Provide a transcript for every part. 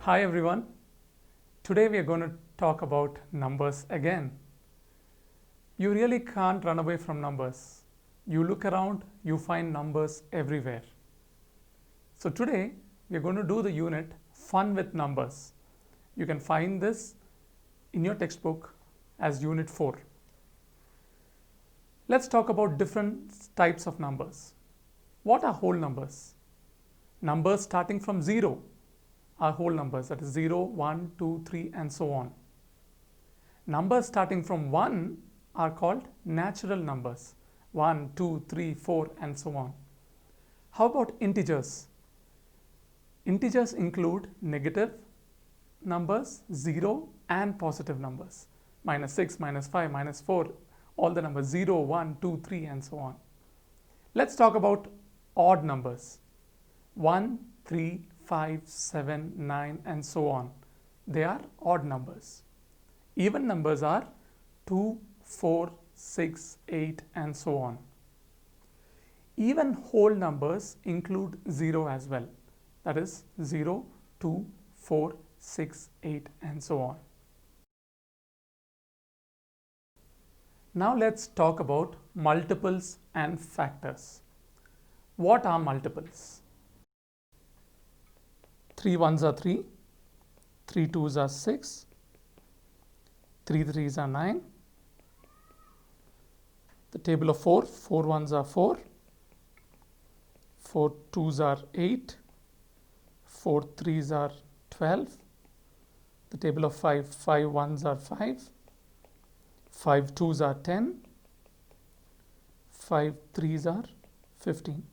Hi everyone. Today we are going to talk about numbers again. You really can't run away from numbers. You look around, you find numbers everywhere. So today we are going to do the unit Fun with Numbers. You can find this in your textbook as Unit 4. Let's talk about different types of numbers. What are whole numbers? Numbers starting from 0 are whole numbers, that is 0, 1, 2, 3 and so on. Numbers starting from 1 are called natural numbers, 1, 2, 3, 4 and so on. How about integers? Integers include negative numbers, 0 and positive numbers, minus 6, minus 5, minus 4, all the numbers 0, 1, 2, 3 and so on. Let's talk about odd numbers, 1, 3, 5, 7, 9 and so on. They are odd numbers. Even numbers are 2, 4, 6, 8 and so on. Even whole numbers include 0 as well. That is 0, 2, 4, 6, 8 and so on. Now let's talk about multiples and factors. What are multiples? 3 ones are 3, 3 twos are 6, 3 threes are 9, the table of 4, 4 ones are 4, 4 twos are 8, 4 threes are 12, the table of 5, 5 ones are 5, 5 twos are 10, 5 threes are 15.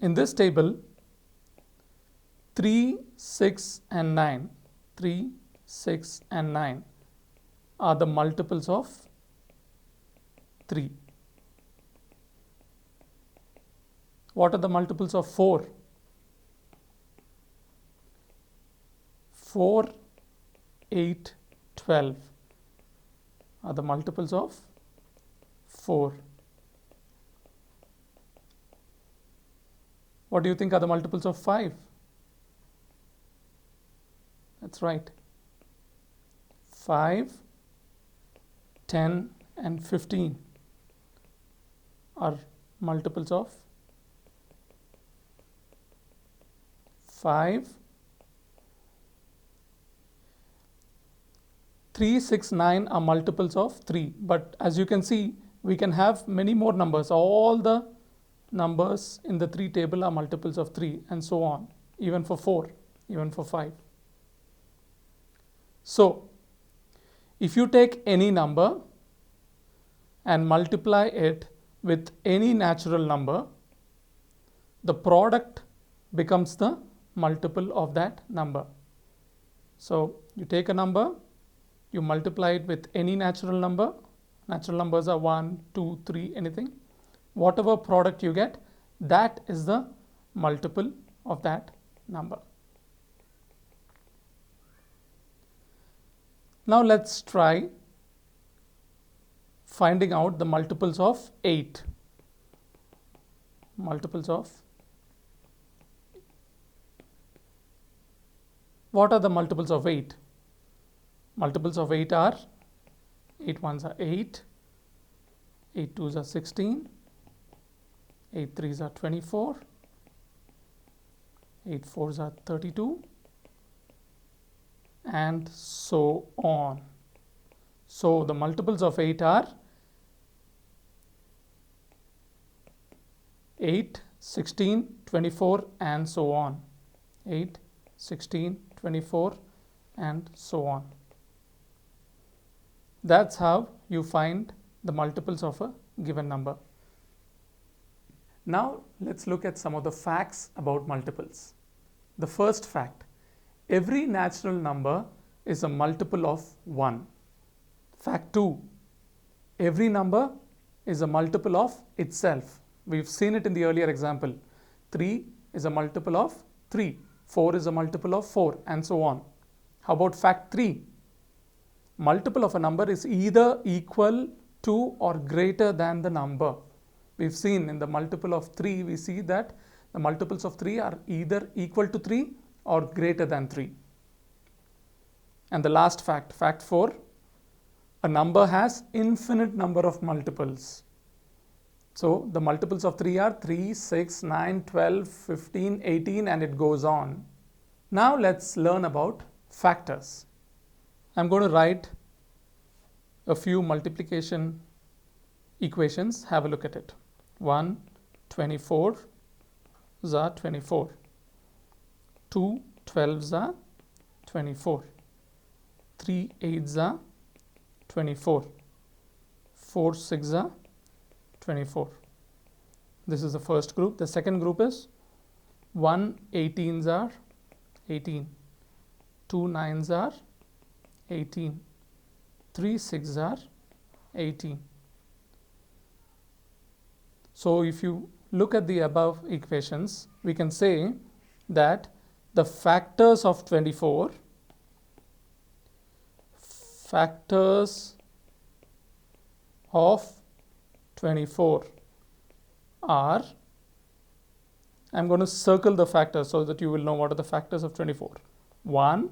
In this table, 3, 6 and 9, 3, 6 and 9 are the multiples of 3. What are the multiples of 4? 4, 8, 12 are the multiples of 4. What do you think are the multiples of 5? That's right. 5, 10 and 15 are multiples of 5. 3, 6, 9 are multiples of 3. But as you can see, we can have many more numbers. All the numbers in the 3 table are multiples of 3 and so on, even for 4, even for 5. So, if you take any number and multiply it with any natural number, the product becomes the multiple of that number. So, you take a number, you multiply it with any natural number. Natural numbers are 1, 2, 3, anything. Whatever product you get, that is the multiple of that number. Now let's try finding out the multiples of 8. Multiples of, what are the multiples of 8? Multiples of 8 are, 8 ones are 8, 8 twos are 16, 8 threes are 24, 8 fours are 32 and so on. So the multiples of 8 are 8, 16, 24 and so on. 8, 16, 24 and so on. That's how you find the multiples of a given number. Now let's look at some of the facts about multiples. The first fact, every natural number is a multiple of 1. Fact 2, every number is a multiple of itself. We've seen it in the earlier example. 3 is a multiple of 3, 4 is a multiple of 4 and so on. How about fact 3? Multiple of a number is either equal to or greater than the number. We've seen in the multiple of 3, we see that the multiples of 3 are either equal to 3 or greater than 3. And the last fact, fact 4, a number has infinite number of multiples. So the multiples of 3 are 3, 6, 9, 12, 15, 18, and it goes on. Now let's learn about factors. I'm going to write a few multiplication equations. Have a look at it. 1, 24 are 24. 2, 12 are 24. 3, 8 are 24. 4, 6 are 24. This is the first group. The second group is 1, 18s are 18. 2, 9s are 18. 3, 6 are 18. So if you look at the above equations, we can say that the factors of 24, are, I'm going to circle the factors so that you will know what are the factors of 24. 1,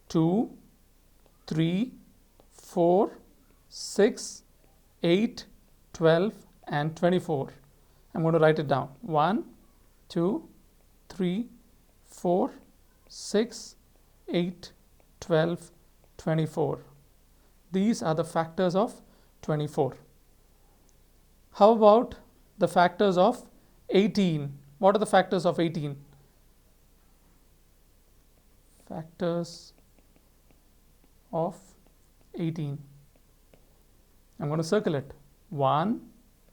2, 3, 4, 6, 8, 12, and 24. I'm going to write it down. 1, 2, 3, 4, 6, 8, 12, 24. These are the factors of 24. How about the factors of 18? What are the factors of 18? Factors of 18. I'm going to circle it. 1,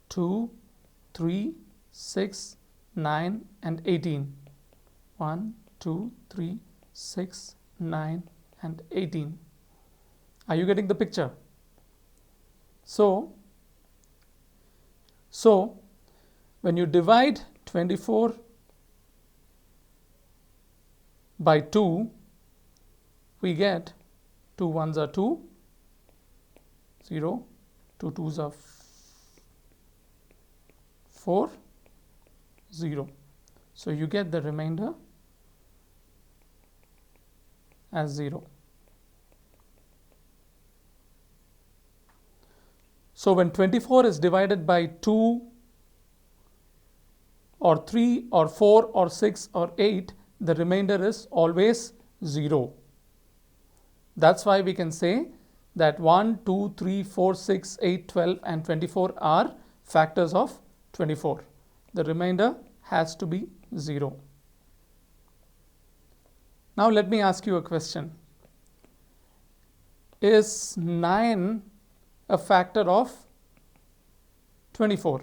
2, 3, 6, 9, and 18. 1, 2, 3, 6, 9, and 18. Are you getting the picture? So when you divide 24 by 2, we get 2 1s are 2, 0, 2 2s are 4, 0. So you get the remainder as 0. So when 24 is divided by 2 or 3 or 4 or 6 or 8, the remainder is always 0. That's why we can say that 1, 2, 3, 4, 6, 8, 12, and 24 are factors of 24. The remainder has to be 0. Now let me ask you a question. Is 9 a factor of 24?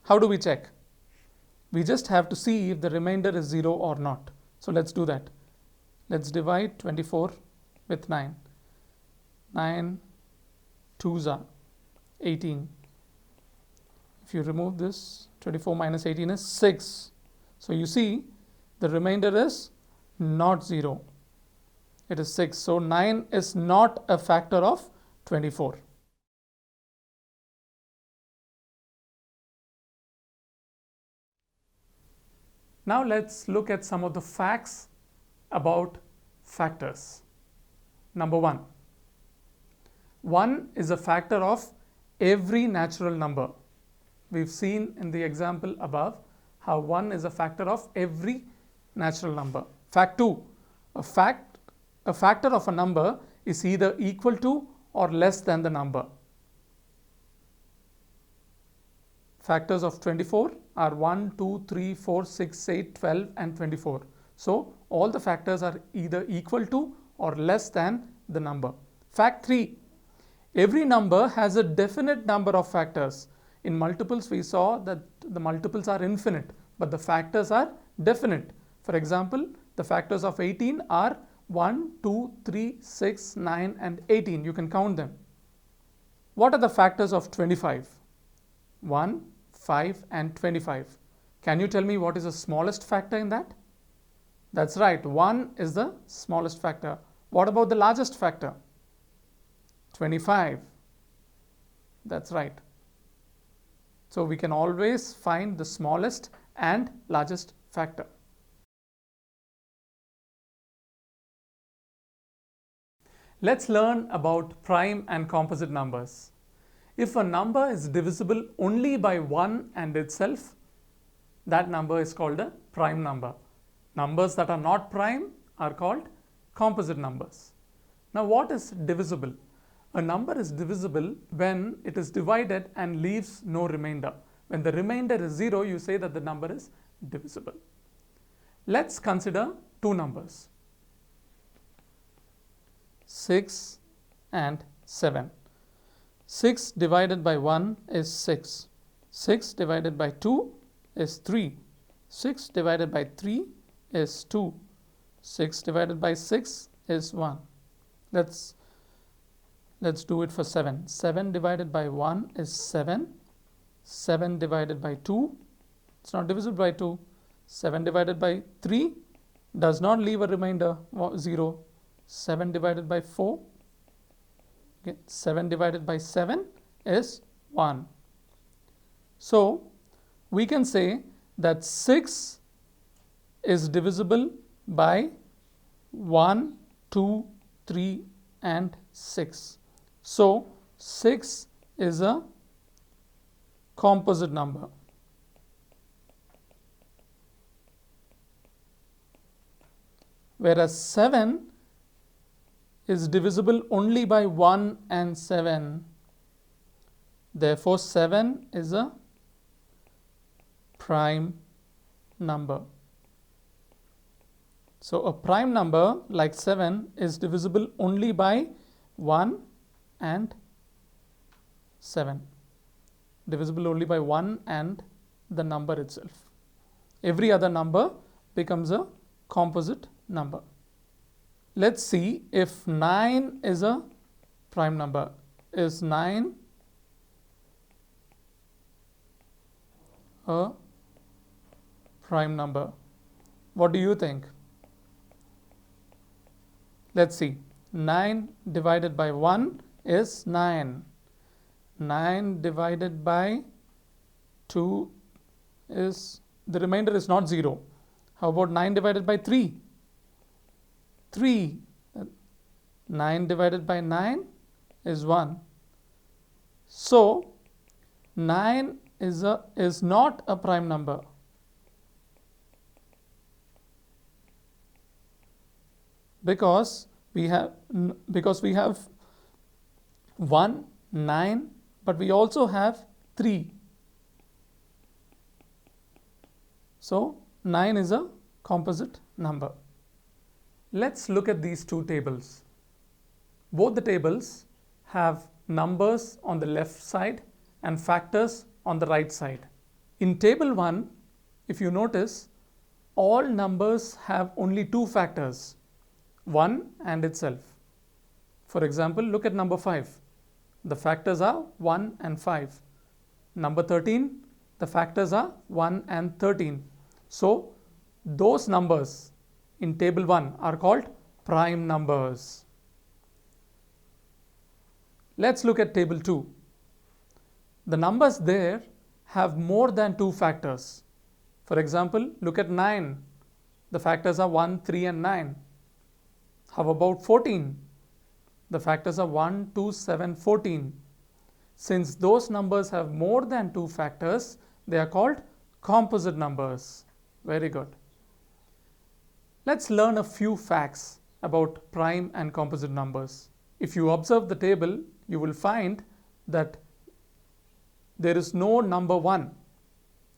How do we check? We just have to see if the remainder is 0 or not. So let's do that. Let's divide 24 with 9. 9 2s are 18. If you remove this, 24 minus 18 is 6. So you see the remainder is not 0. It is 6. So 9 is not a factor of 24. Now let's look at some of the facts about factors. Number 1. 1 is a factor of every natural number. We've seen in the example above how 1 is a factor of every natural number. Fact 2. A factor of a number is either equal to or less than the number. Factors of 24 are 1, 2, 3, 4, 6, 8, 12, and 24. So all the factors are either equal to or less than the number. Fact 3. Every number has a definite number of factors. In multiples, we saw that the multiples are infinite, but the factors are definite. For example, the factors of 18 are 1, 2, 3, 6, 9, and 18. You can count them. What are the factors of 25? 1, 5, and 25. Can you tell me what is the smallest factor in that? That's right, 1 is the smallest factor. What about the largest factor? 25. That's right. So we can always find the smallest and largest factor. Let's learn about prime and composite numbers. If a number is divisible only by 1 and itself, that number is called a prime number. Numbers that are not prime are called composite numbers. Now, what is divisible? A number is divisible when it is divided and leaves no remainder. When the remainder is 0, you say that the number is divisible. Let's consider two numbers, 6 and 7. 6 divided by 1 is 6. 6 divided by 2 is 3. 6 divided by 3 is 2. 6 divided by 6 is 1. Let's do it for 7. 7 divided by 1 is 7. 7 divided by 2, it's not divisible by 2. 7 divided by 3 does not leave a remainder 0. 7 divided by 4, okay, 7 divided by 7 is 1. So we can say that 6 is divisible by 1, 2, 3 and 6. So 6 is a composite number. Whereas 7 is divisible only by 1 and 7. Therefore, 7 is a prime number. So, a prime number like 7 is divisible only by 1 and 7. Divisible only by 1 and the number itself. Every other number becomes a composite number. Let's see if 9 is a prime number. Is 9 a prime number? What do you think? Let's see. 9 divided by 1 is 9. 9 divided by 2 is, the remainder is not 0. How about 9 divided by 3? 3. 9 divided by 9 is 1. So 9 is not a prime number. Because we have 1, 9, but we also have 3. So 9 is a composite number. Let's look at these two tables. Both the tables have numbers on the left side and factors on the right side. In table 1, if you notice, all numbers have only two factors, 1 and itself. For example, look at number 5. The factors are 1 and 5. Number 13, the factors are 1 and 13. So those numbers in table 1 are called prime numbers. Let's look at table 2. The numbers there have more than two factors. For example, look at 9. The factors are 1, 3 and 9. How about 14? The factors are 1, 2, 7, 14. Since those numbers have more than two factors, they are called composite numbers. Very good. Let's learn a few facts about prime and composite numbers. If you observe the table, you will find that there is no number 1.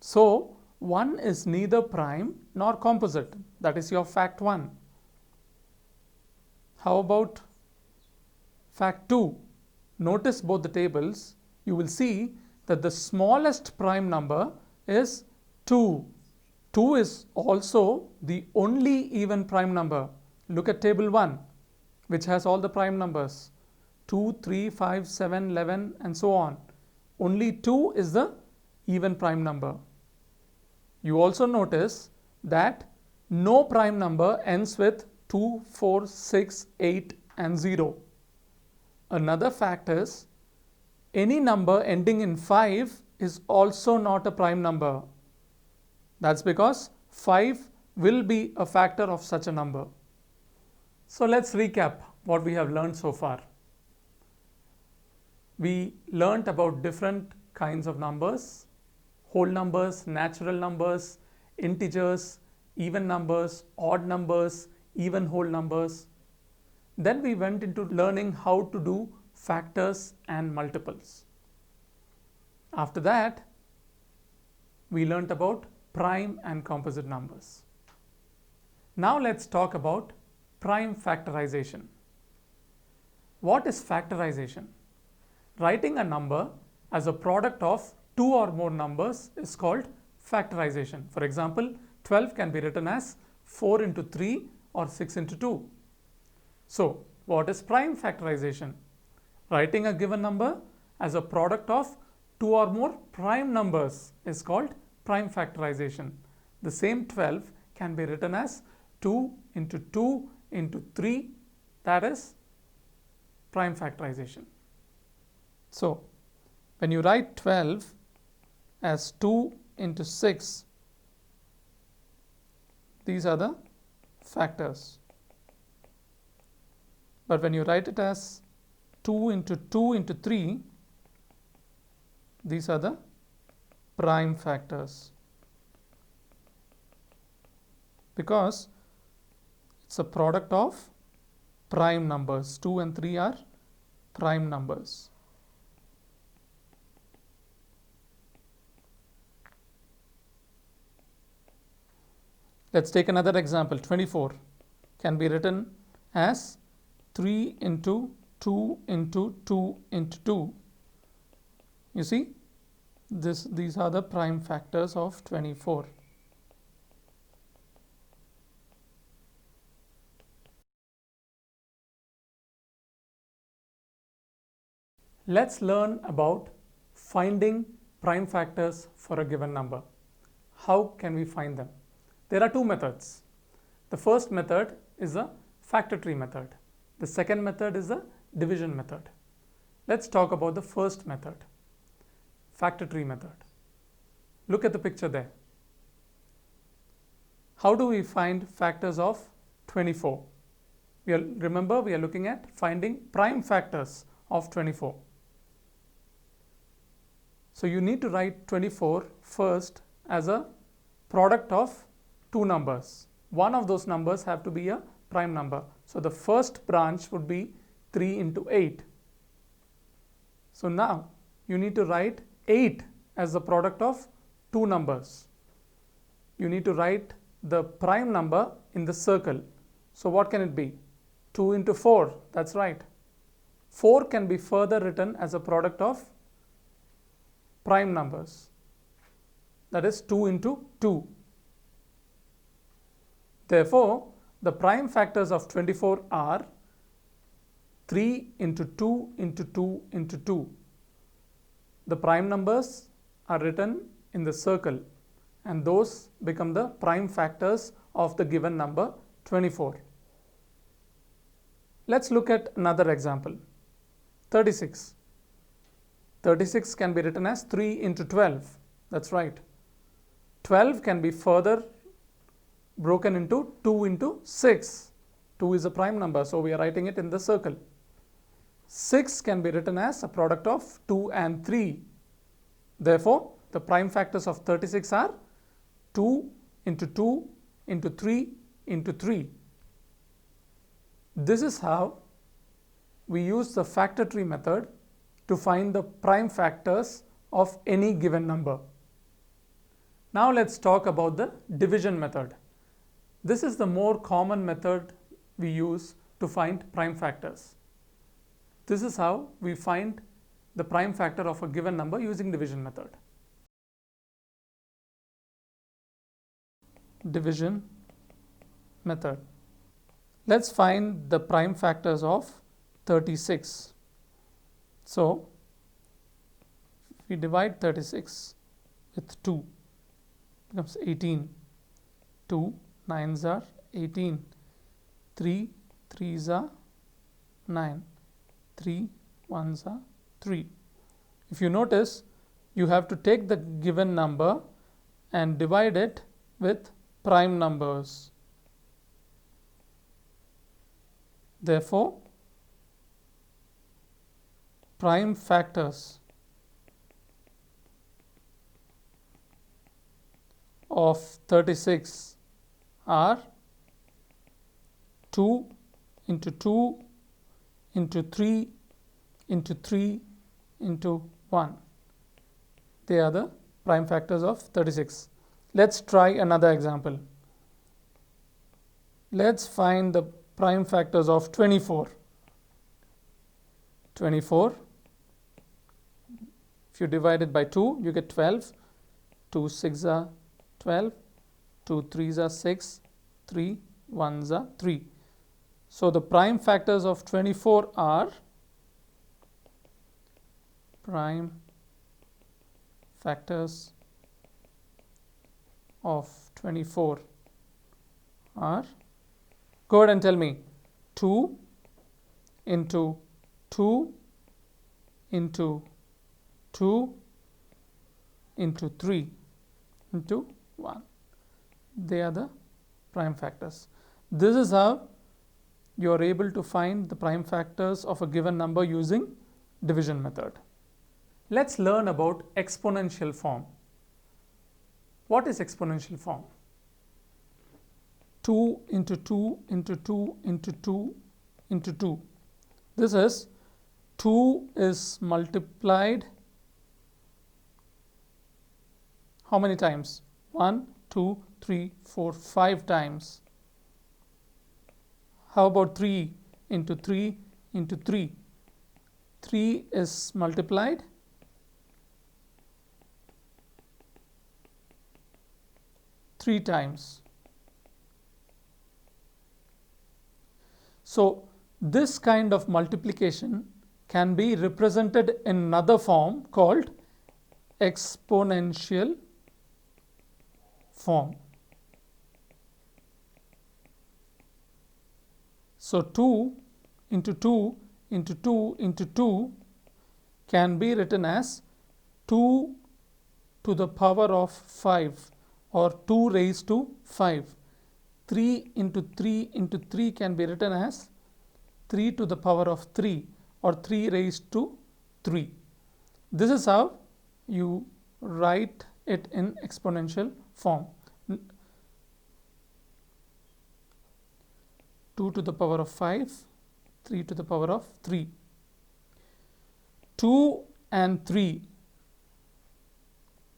So 1 is neither prime nor composite. That is your fact 1. How about fact 2? Notice both the tables. You will see that the smallest prime number is 2. 2 is also the only even prime number. Look at table 1, which has all the prime numbers 2, 3, 5, 7, 11 and so on. Only 2 is the even prime number. You also notice that no prime number ends with 2, 4, 6, 8 and 0. Another fact is any number ending in 5 is also not a prime number. That's because 5 will be a factor of such a number. So let's recap what we have learned so far. We learnt about different kinds of numbers: whole numbers, natural numbers, integers, even numbers, odd numbers, even whole numbers. Then we went into learning how to do factors and multiples. After that, we learnt about prime and composite numbers. Now let's talk about prime factorization. What is factorization? Writing a number as a product of two or more numbers is called factorization. For example, 12 can be written as 4 into 3 or 6 into 2. So, what is prime factorization? Writing a given number as a product of two or more prime numbers is called prime factorization. The same 12 can be written as 2 into 2 into 3, that is prime factorization. So, when you write 12 as 2 into 6, these are the factors. But when you write it as 2 into 2 into 3, these are the prime factors, because it's a product of prime numbers. 2 and 3 are prime numbers. Let's take another example. 24 can be written as 3 into 2 into 2 into 2. You see, these are the prime factors of 24. Let's learn about finding prime factors for a given number. How can we find them? There are two methods. The first method is a factor tree method. The second method is a division method. Let's talk about the first method, factor tree method. Look at the picture there. How do we find factors of 24? Remember, we are looking at finding prime factors of 24. So you need to write 24 first as a product of two numbers. One of those numbers have to be a prime number. So the first branch would be 3 into 8. So now you need to write 8 as the product of two numbers. You need to write the prime number in the circle. So what can it be? 2 into 4, that's right. 4 can be further written as a product of prime numbers. That is 2 into 2. Therefore, the prime factors of 24 are 3 into 2 into 2 into 2. The prime numbers are written in the circle, and those become the prime factors of the given number 24. Let's look at another example. 36. 36 can be written as 3 into 12. That's right. 12 can be further broken into 2 into 6. 2 is a prime number, so we are writing it in the circle. 6 can be written as a product of 2 and 3. Therefore, the prime factors of 36 are 2 into 2 into 3 into 3. This is how we use the factor tree method to find the prime factors of any given number. Now let's talk about the division method. This is the more common method we use to find prime factors. This is how we find the prime factor of a given number using division method. Division method. Let's find the prime factors of 36. So, if we divide 36 with 2, it becomes 18. 2 9s are 18. 3 3s are 9. 3 1s are 3. If you notice, you have to take the given number and divide it with prime numbers. Therefore, prime factors of 36 are 2 into 2 into 3 into 3 into 1. They are the prime factors of 36. Let's try another example. Let's find the prime factors of 24. 24, if you divide it by 2, you get 12. 2 6s are 12, 2 3s are 6, 3 1s are 3. So the prime factors of 24 are prime factors of 24 are, go ahead and tell me, 2 into 2 into 2 into 3 into 1. They are the prime factors. This is how you are able to find the prime factors of a given number using division method. Let's learn about exponential form. What is exponential form? 2 into 2 into 2 into 2 into 2. This is 2 is multiplied how many times? 1, 2, 3, 4, 5 times. How about 3 into 3 into 3? 3 is multiplied 3 times. So this kind of multiplication can be represented in another form called exponential form. So 2 into 2 into 2 into 2 can be written as 2 to the power of 5 or 2 raised to 5. 3 into 3 into 3 can be written as 3 to the power of 3 or 3 raised to 3. This is how you write it in exponential form. 2 to the power of 5, 3 to the power of 3. 2 and 3,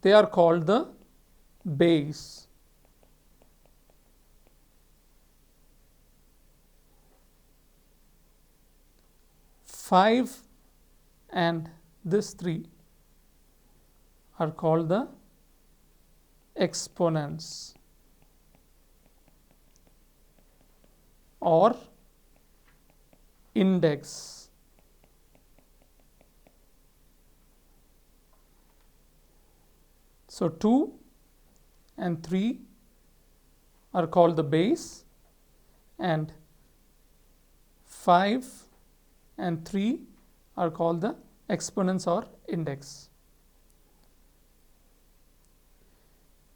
they are called the base. Five and this 3 are called the exponents or index. So 2 and 3 are called the base and 5 and 3 are called the exponents or index.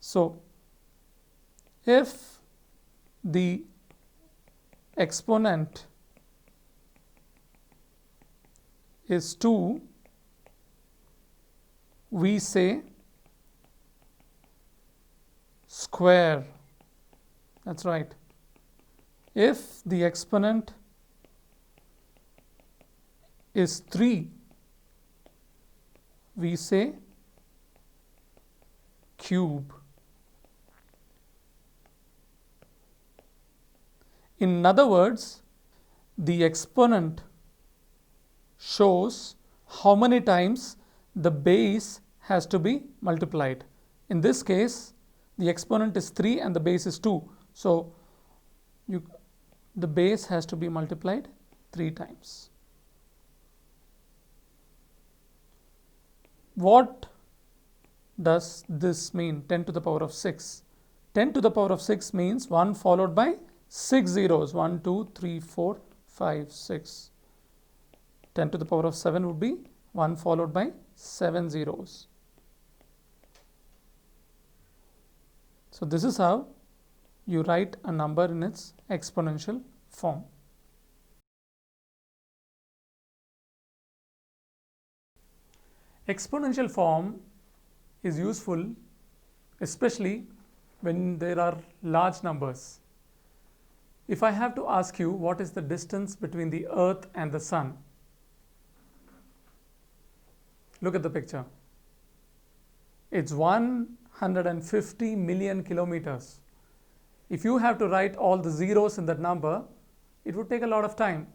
So if the exponent is 2, we say square. That's right. If the exponent is 3, we say cube. In other words, the exponent shows how many times the base has to be multiplied. In this case, the exponent is 3 and the base is 2. So the base has to be multiplied 3 times. What does this mean? 10 to the power of 6. 10 to the power of 6 means 1 followed by 6 zeros. 1, 2, 3, 4, 5, 6. 10 to the power of 7 would be 1 followed by 7 zeros. So this is how you write a number in its exponential form. Exponential form is useful especially when there are large numbers. If I have to ask you what is the distance between the Earth and the Sun, look at the picture. It's 150 million kilometers. If you have to write all the zeros in that number, it would take a lot of time.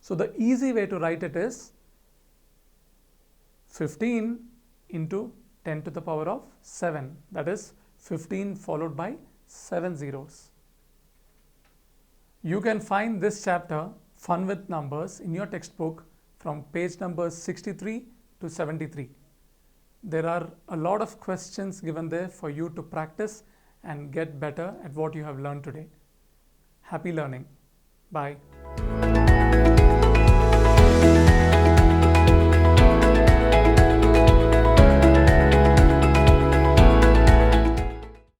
So the easy way to write it is 15 into 10 to the power of 7. That is 15 followed by 7 zeros. You can find this chapter, Fun with Numbers, in your textbook from page numbers 63 to 73. There are a lot of questions given there for you to practice and get better at what you have learned today. Happy learning. Bye.